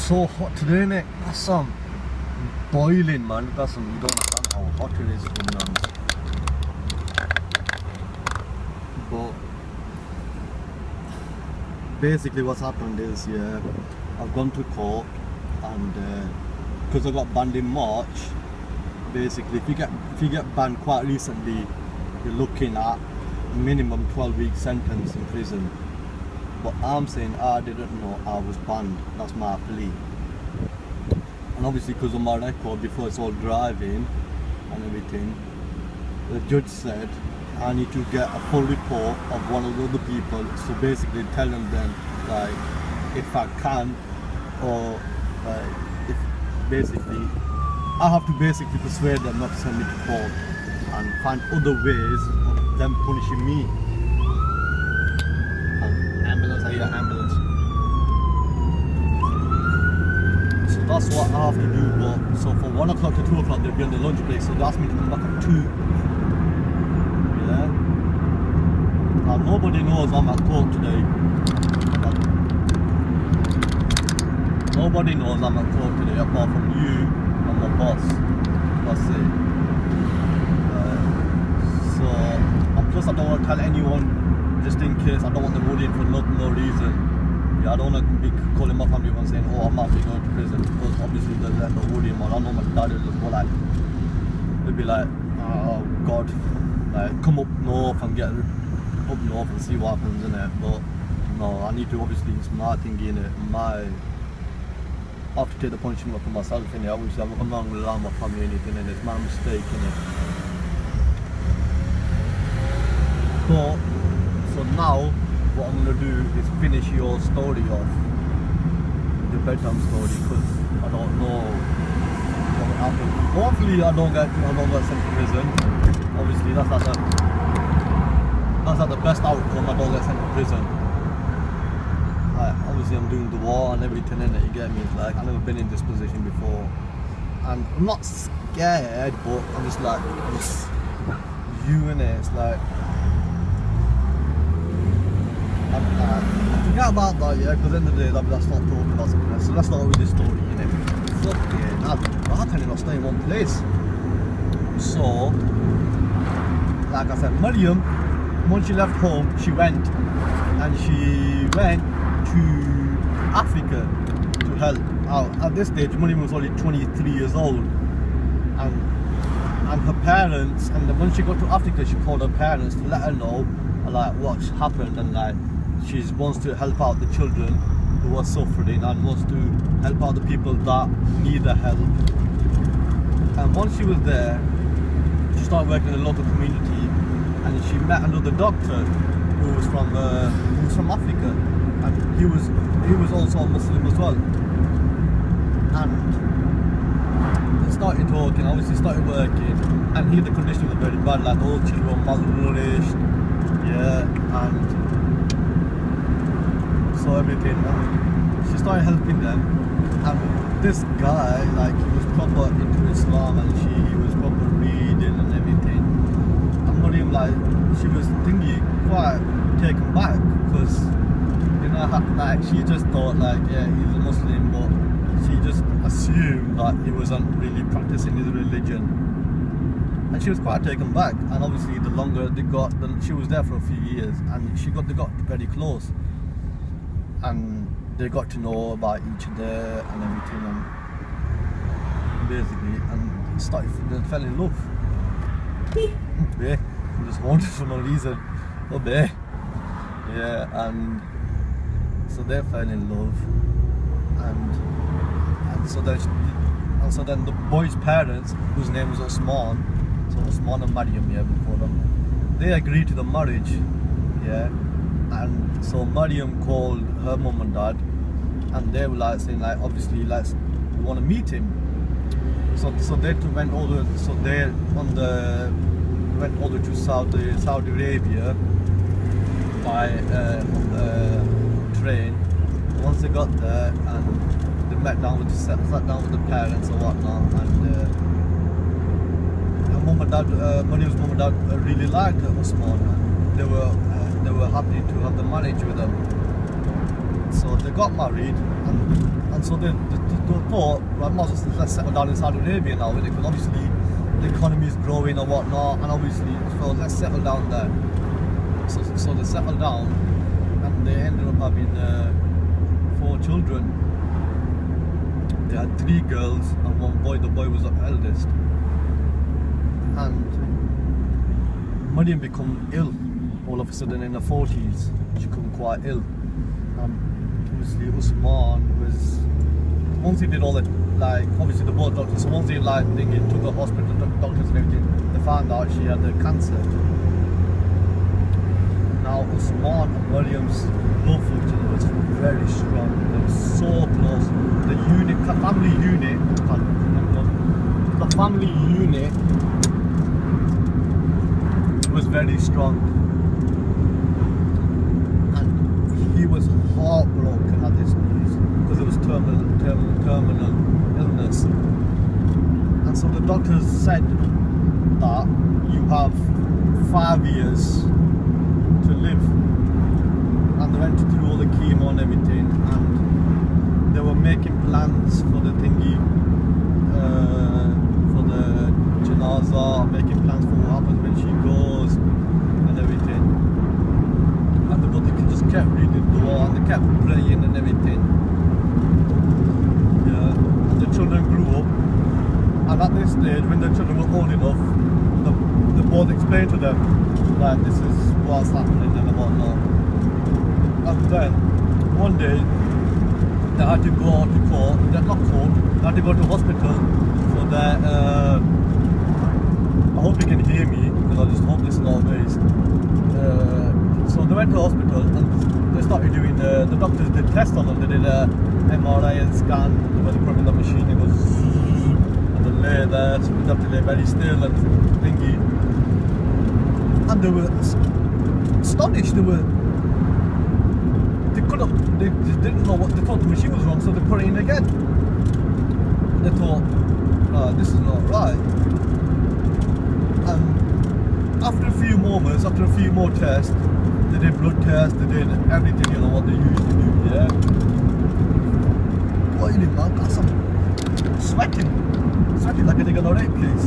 so hot today, innit? That's some boiling, man. That's some, you don't understand how hot it is. But basically, what's happened is, yeah, I've gone to court, and because I got banned in March. Basically, if you get banned quite recently, you're looking at minimum 12-week sentence in prison. But I'm saying I didn't know I was banned. That's my plea. And obviously, because of my record before it's all driving and everything, the judge said I need to get a full report of one of the other people. So basically, telling them like if I can, or if basically I have to basically persuade them not to send me to court and find other ways of them punishing me. Ambulance, I hear ambulance. So that's what I have to do. But so from 1 o'clock to 2 o'clock they'll be on the lunch break, so they asked me to come back at 2. Yeah. Now nobody knows I'm at court today. Nobody knows I'm at court today apart from you and my boss. That's it. So and plus I don't want to tell anyone, just in case. I don't want them worrying for no reason. Yeah, I don't want to be calling my family and saying, oh, I might be going to prison, because obviously they'll end up worrying, man. I know my dad will just go like, they'll be like, oh God, like come up north and get up north and see what happens in it. But no, I need to, obviously it's my thing in it, I have to take the punishment for myself in it. Obviously I'm not going to allow my family anything, and it's my mistake in it. But so now, what I'm going to do is finish your story off, your bedtime story, because I don't know what will happen. Hopefully I don't get sent to prison. Obviously that's like the best outcome. I don't get sent to prison. Like, obviously I'm doing the war and everything in it, you get me? It's like, I've never been in this position before. And I'm not scared, but I'm just like, you in it, it's like, I forget about that, yeah, because at the end of the day, let's not talk about something else. So let's start with this story, you know. Fuck yeah, how can you not stay in one place? So, like I said, Mariam, once she left home, she went to Africa to help out. At this stage, Mariam was only 23 years old, and her parents, and then when she got to Africa, she called her parents to let her know like what's happened, and like she wants to help out the children who are suffering and wants to help out the people that need the help. And once she was there, she started working in the local community, and she met another doctor who was from Africa, and he was also a Muslim as well. And they started talking, obviously started working, and here the conditions were very bad, like all children were malnourished, yeah, and so everything. She started helping them, and this guy, like, he was proper into Islam, and he was proper reading and everything. And Mariam, like, she was quite taken back, because, you know, like, she just thought, like, yeah, he's a Muslim, but she just assumed that he wasn't really practicing his religion. And she was quite taken back, and obviously the longer they got, she was there for a few years, and they got very close, and they got to know about each other and everything, and basically, and they fell in love. Yeah, just wanted for no reason. Yeah, and so they fell in love, and so then the boy's parents, whose name was Osman, so Osman and Mariam, yeah, before them, they agreed to the marriage, yeah. And so Mariam called her mum and dad, and they were like saying, like, obviously, like, we want to meet him. So they went all the way to Saudi Arabia by on the train. Once they got there, and they sat down with the parents or whatnot, and Mariam's mum and dad really liked Osman. They were happy to have the marriage with him. So they got married, and And so they thought, right, might as well let's settle down in Saudi Arabia now, because obviously the economy is growing and whatnot, and obviously, so let's settle down there. So they settled down, and they ended up having 4 children. They had 3 girls and 1 boy. The boy was the eldest. And Maryam became ill all of a sudden in her 40s. She became quite ill. Obviously Usman was, once he did all the, like, obviously the both doctors, so once he like thinking, took her to hospital, doctors and everything, they found out she had the cancer. Now Usman and Maryam's love for each other was very strong. They were so close. The family unit was very strong. And he was heartbroken at this news because it was terminal illness. And so the doctors said that you have 5 years to live. And they went through all the chemo and everything, and they were making plans for the thingy, for the janaza, making plans for what happens when she goes and everything. And but they just kept reading the dua and they kept praying and everything. Yeah. And the children grew up, and at this stage, when the children were old enough, the board explained to them that this is what's happening and whatnot. And then one day they had to go to court, they had to go to hospital for their I hope you can hear me, because I just hope this is not waste. So they went to hospital and they started doing the doctors did tests on them. They did a MRI and scan where they put in the machine, it goes and they lay there, so they have to lay very still and thingy. And they were astonished. They didn't know what, they thought the machine was wrong, so they put it in again. They thought, this is not right. And after a few moments, after a few more tests, they did blood tests, they did everything, you know, what they usually do, yeah. Boiling, man, got some sweating like a nigga in a rape case.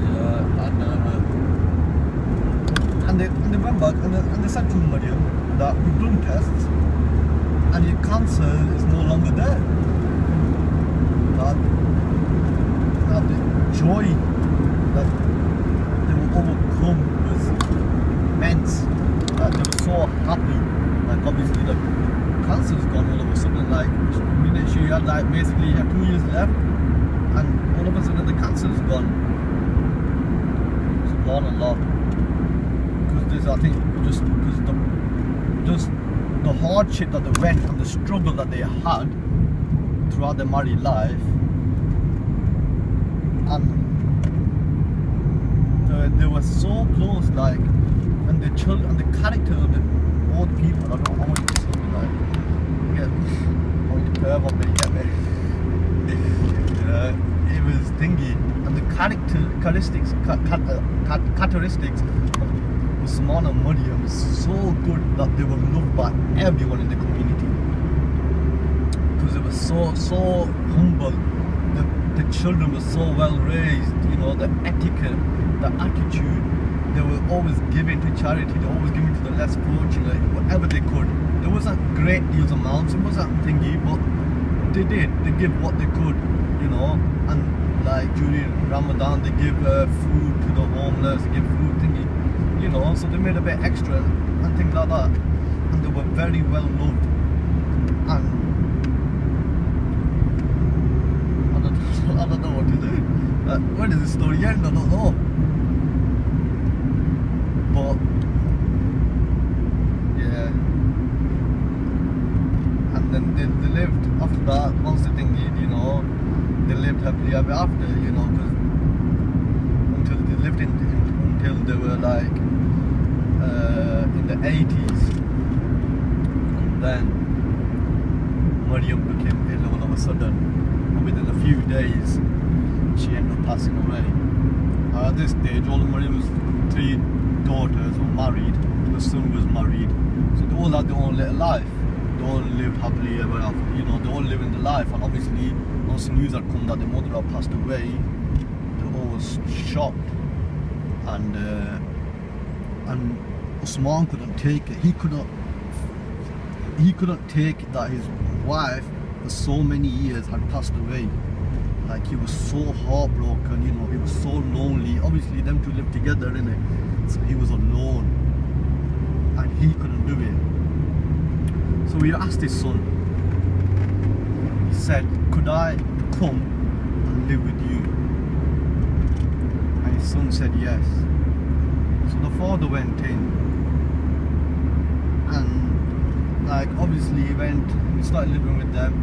Yeah, and they went back and they said to Maryam that we've done tests and your cancer is no longer there. That the joy that they were overcome was immense. That they were so happy. Like obviously the cancer's gone all of a sudden. Like she had like basically 2 years left, and all of a sudden the cancer's gone. Subhanallah. Because I think just because the hardship that they went and the struggle that they had throughout their married life, and they were so close, like, and the children and the characters of both people. I want you to see me, like, I want you to curve on me, get me. It was thingy, and the characteristics of Usman and Maryam was so good that they were loved by everyone in the community, because they were so humble. The children were so well raised, you know, the etiquette, the attitude. They were always giving to charity, they were always giving to the less fortunate, whatever they could. There wasn't great deals amounts, it wasn't thingy, but they give what they could, you know. And like during Ramadan they give food to the homeless, they give food thingy, you know, so they made a bit extra and things like that. And they were very well loved. And I don't know what to do. Where does this story end? I don't know. But yeah. And then they lived after that. Once the thing did, you know, they lived happily ever after, you know, because until they lived until they were like in the 80s. And then Maryam became ill all of a sudden. Within a few days, she ended up passing away. At this stage, all of Maryam's 3 daughters were married, the son was married, so they all had their own little life. they all lived happily ever after, you know, they all living the life. And obviously, once the news had come that their mother had passed away, they all was shocked. And Usman couldn't take it. He couldn't take it that his wife for so many years had passed away. Like, he was so heartbroken, you know, he was so lonely. Obviously them two lived together, innit? So he was alone and he couldn't do it. So he asked his son, he said, could I come and live with you? And his son said yes. So the father went in, and like obviously he started living with them,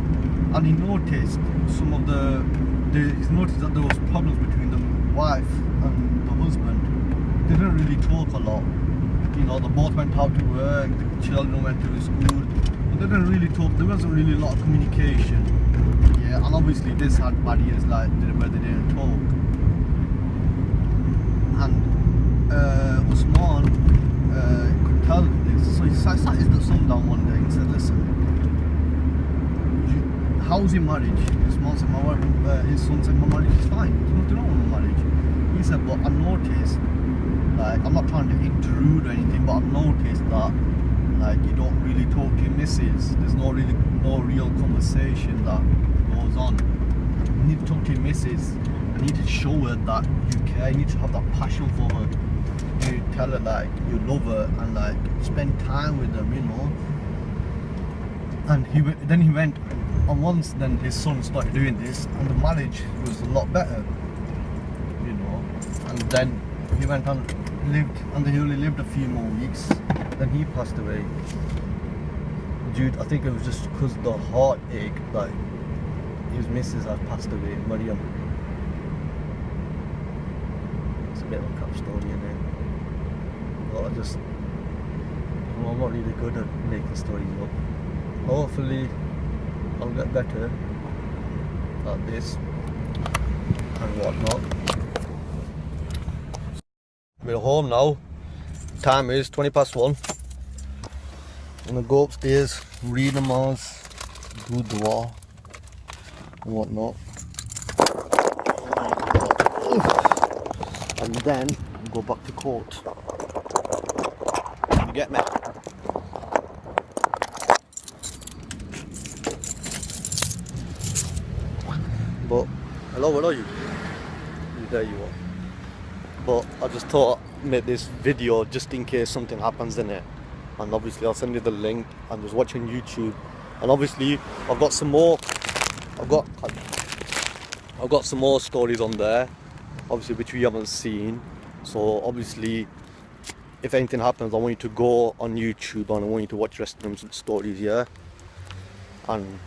and he noticed some of he noticed that there was problems between the wife and the husband. They didn't really talk a lot. You know, they both went out to work, the children went to school, but they didn't really talk. There wasn't really a lot of communication. Yeah, and obviously this had barriers like where they didn't talk. And Usman could tell this, so he sat his son down one day and said, listen, how's your marriage? His son said, my marriage is fine, there's nothing wrong with my marriage. He said, but I noticed, like, I'm not trying to intrude or anything, but I've noticed that, like, you don't really talk to your missus. There's no real conversation that goes on. You need to talk to your missus. You need to show her that you care. You need to have that passion for her. You need to tell her like you love her and like spend time with them, you know. And then he went, and once then his son started doing this, and the marriage was a lot better, you know. And then he went on lived, and he only lived a few more weeks. Then he passed away. I think it was just because of the heartache, like his missus had passed away, Mariam. It's a bit of a crap story, innit? But I'm not really good at making stories up. Hopefully I'll get better at this and whatnot. We're home now. Time is 1:20. I'm gonna go upstairs, read namaz, do dua and whatnot. And then go back to court. You get me? But, hello, where are you? There you are. But I just thought I'd make this video just in case something happens in it. And obviously I'll send you the link. I'm just watching YouTube. And obviously I've got some more stories on there, obviously, which we haven't seen. So obviously if anything happens, I want you to go on YouTube and I want you to watch the rest of them stories, yeah? And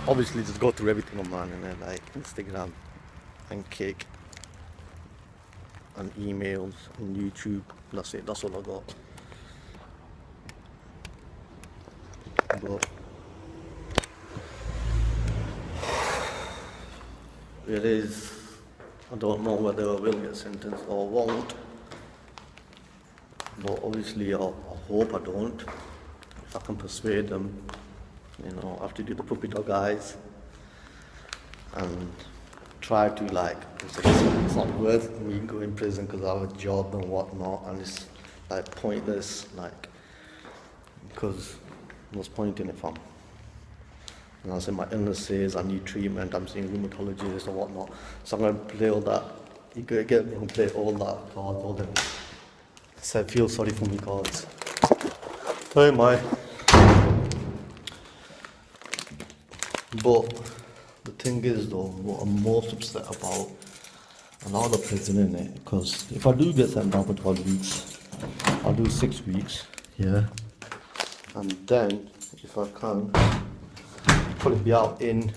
obviously just go through everything on mine, and then like Instagram and Kick and emails and YouTube. That's it, that's all I got. But it is, I don't know whether I will get sentenced or won't, but obviously I hope I don't. If I can persuade them, you know, I have to do the puppy dog eyes and try to like, it's not worth me going in prison because I have a job and whatnot, and it's like pointless, like, because what's point in if I'm, and I say my illnesses, I need treatment, I'm seeing rheumatologists or whatnot, so I'm going to play all that, you could get me and play all that cards, all them, so feel sorry for me cards. Oh my. But the thing is though, what I'm most upset about, another prison in it, because if I do get sent down for 12 weeks, I'll do 6 weeks, yeah, and then if I can, probably be out in